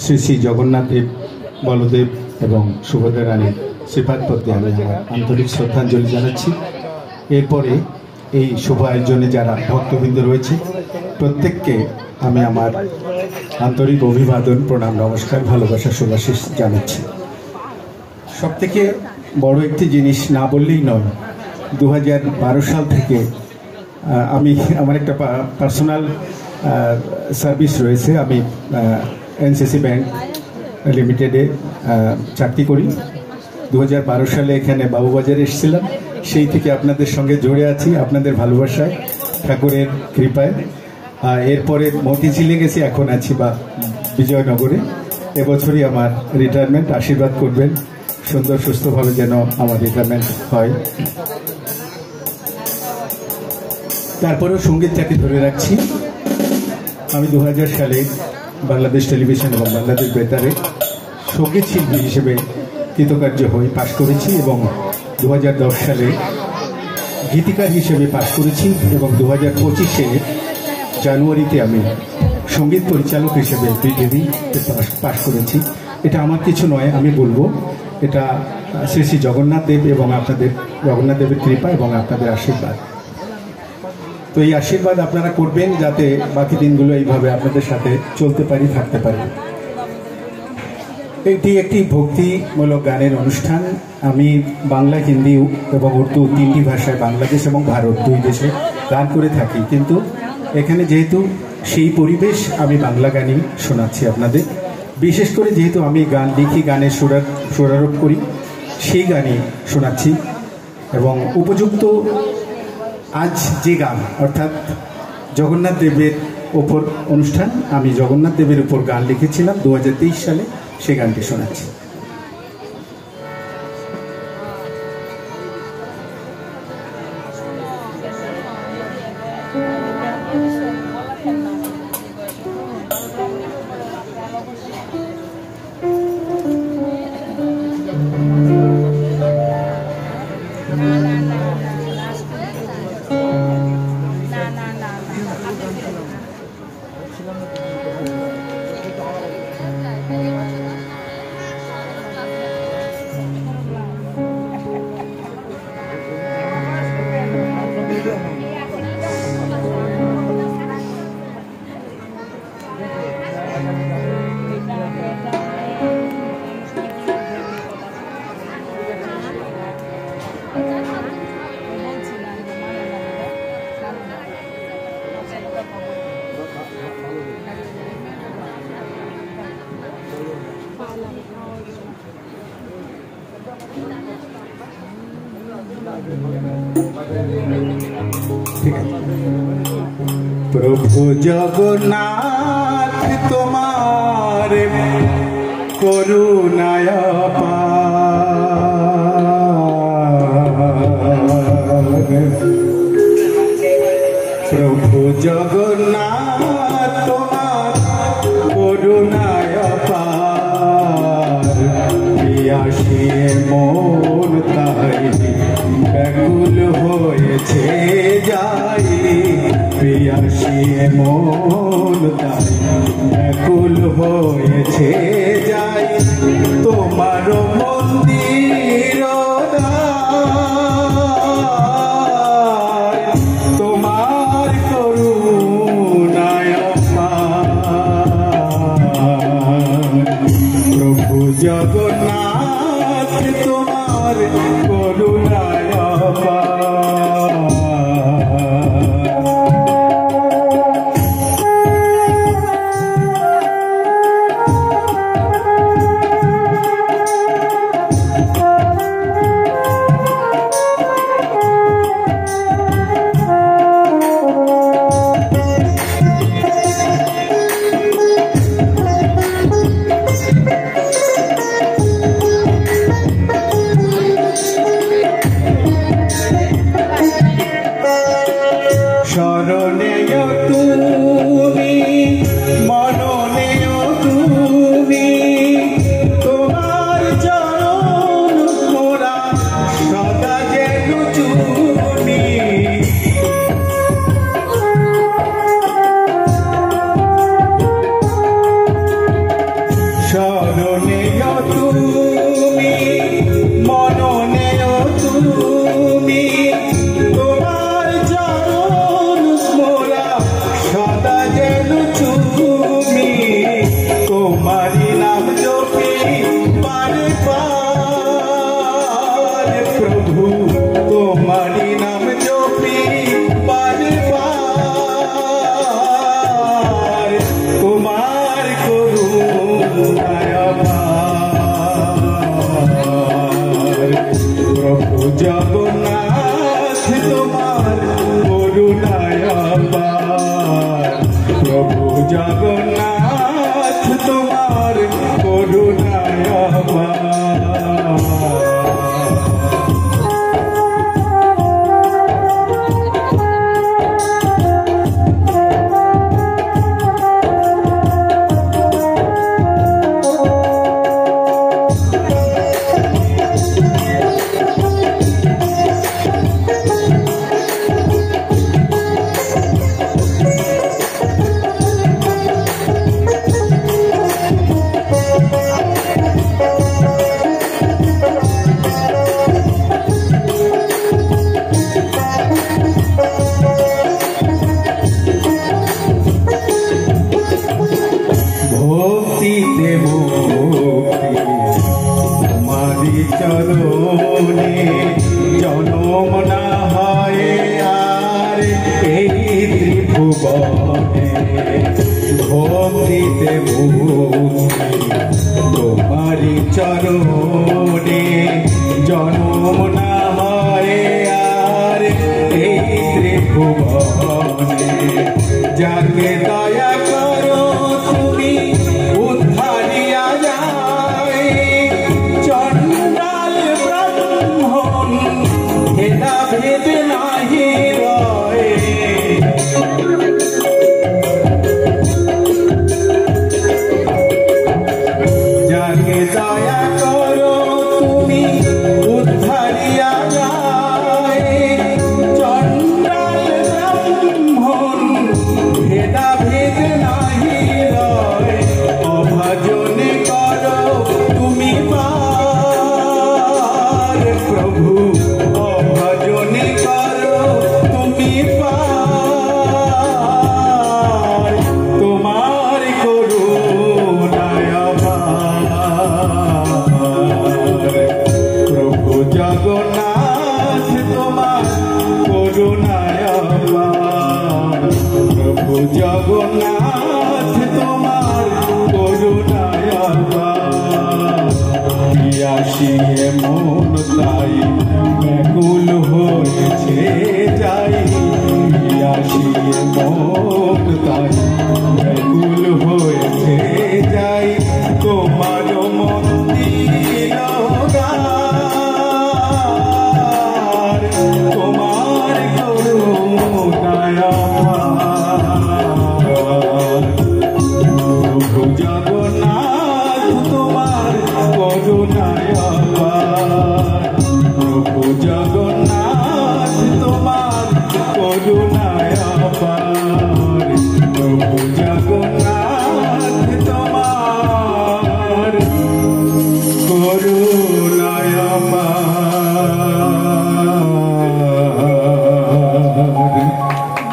শ্রী শ্রী জগন্নাথ দেব, বলদেব এবং সুভদ্রা রানীর শ্রীপাদ পদ্মে আমি আমার আন্তরিক শ্রদ্ধাঞ্জলি জানাচ্ছি। এরপরে এই শুভ আয়োজনে যারা ভক্তবৃন্দ রয়েছে প্রত্যেককে আমি আমার আন্তরিক অভিবাদন, প্রণাম, নমস্কার, ভালোবাসা, শুভাশিস জানাচ্ছি। সবথেকে বড় একটি জিনিস না বললেই নয়, 2012 সাল থেকে আমি আমার একটা পার্সোনাল সার্ভিস রয়েছে। আমি এনসিসি ব্যাংক লিমিটেডে চাকরি করি। 2012 সালে এখানে বাবুবাজারে এসেছিলাম, সেই থেকে আপনাদের সঙ্গে জড়ে আছি, আপনাদের ভালোবাসায়, ঠাকুরের কৃপায়। এরপরে মতিঝিলে গেছি, এখন আছি বা বিজয়নগরে। এবছরই আমার রিটায়ারমেন্ট, আশীর্বাদ করবেন সুন্দর সুস্থভাবে যেন আমার রিটায়ারমেন্ট হয়। তারপরেও সঙ্গীতটাকে ধরে রাখছি। আমি 2000 সালে বাংলাদেশ টেলিভিশন এবং বাংলাদেশ বেতারে সঙ্গীত শিল্পী হিসেবে কৃতকার্য হয়ে পাশ করেছি এবং 2010 সালে গীতিকার হিসেবে পাশ করেছি এবং 2025-এ জানুয়ারিতে আমি সঙ্গীত পরিচালক হিসেবে পৃথিবীতে পাশ করেছি। এটা আমার কিছু নয়, আমি বলবো এটা শ্রী শ্রী জগন্নাথ দেব এবং আপনাদের জগন্নাথ দেবের কৃপা এবং আপনাদের আশীর্বাদ। তো এই আশীর্বাদ আপনারা করবেন যাতে বাকি দিনগুলো এইভাবে আপনাদের সাথে চলতে পারি, থাকতে পারি। এটি একটি ভক্তিমূলক গানের অনুষ্ঠান। আমি বাংলা, হিন্দি এবং উর্দু 3টি ভাষায় বাংলাদেশ এবং ভারত 2 দেশে গান করে থাকি, কিন্তু এখানে যেহেতু সেই পরিবেশ, আমি বাংলা গানই শোনাচ্ছি আপনাদের। বিশেষ করে যেহেতু আমি গান লিখি, গানের সুরারোপ করি, সেই গানই শোনাচ্ছি। এবং উপযুক্ত আজ যে গান, অর্থাৎ জগন্নাথ দেবের ওপর অনুষ্ঠান, আমি জগন্নাথ দেবের উপর গান লিখেছিলাম 2023 সালে, সেই গানটি শোনাচ্ছি। প্রভু জগন্নাথ তোমার করুণায় পার, প্রভু জগন্নাথ তোমার করুণায় পার, পিয়াসিয়ে মন তাই ব্যাকুল হয়েছে যাই, পিয়াসিয়ে মন তাই ব্যাকুল হয়েছে যাই, তোমার মন্দির তোমার করুণায় পার, প্রভু জগন্নাথ তোমার করুণায় পার। তোমারি চরণে জনম না হয় আর এই ত্রিভুবনে। যাকে দয়া করো তুমি উদ্ধারিয়া যায়, চণ্ডাল ব্রাহ্মণ ভেদা ভেদ নাহি রয়। যাকে দয়া করো তুমি উদ্ধারিয়া যায়, চণ্ডাল ব্রাহ্মণ ভেদা ভেদ নাহি রয়। অভাজনে করো তুমি পার প্রভু, অভাজনে করো তুমি পার। তোমার করুণায় প্রভু জগন্নাথ, তোমার করুণায় প্রভু জগন্নাথ, তোমার করুণায় আসিয়ে মন তাই ব্যাকুল হয়েছে যাই, আসিয়ে মন তাই ব্যাকুল হয়েছে যাই। তোমার মন্দির তোমার করুণায় প্রভু জগন্নাথ, তোমার করুণায় প্রভু জগন্নাথ, তোমার করুণায় প্রভু জগন্নাথ, তোমার করুণায়।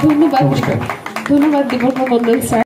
ধন্যবাদ, ধন্যবাদ দীপক মন্ডল স্যার।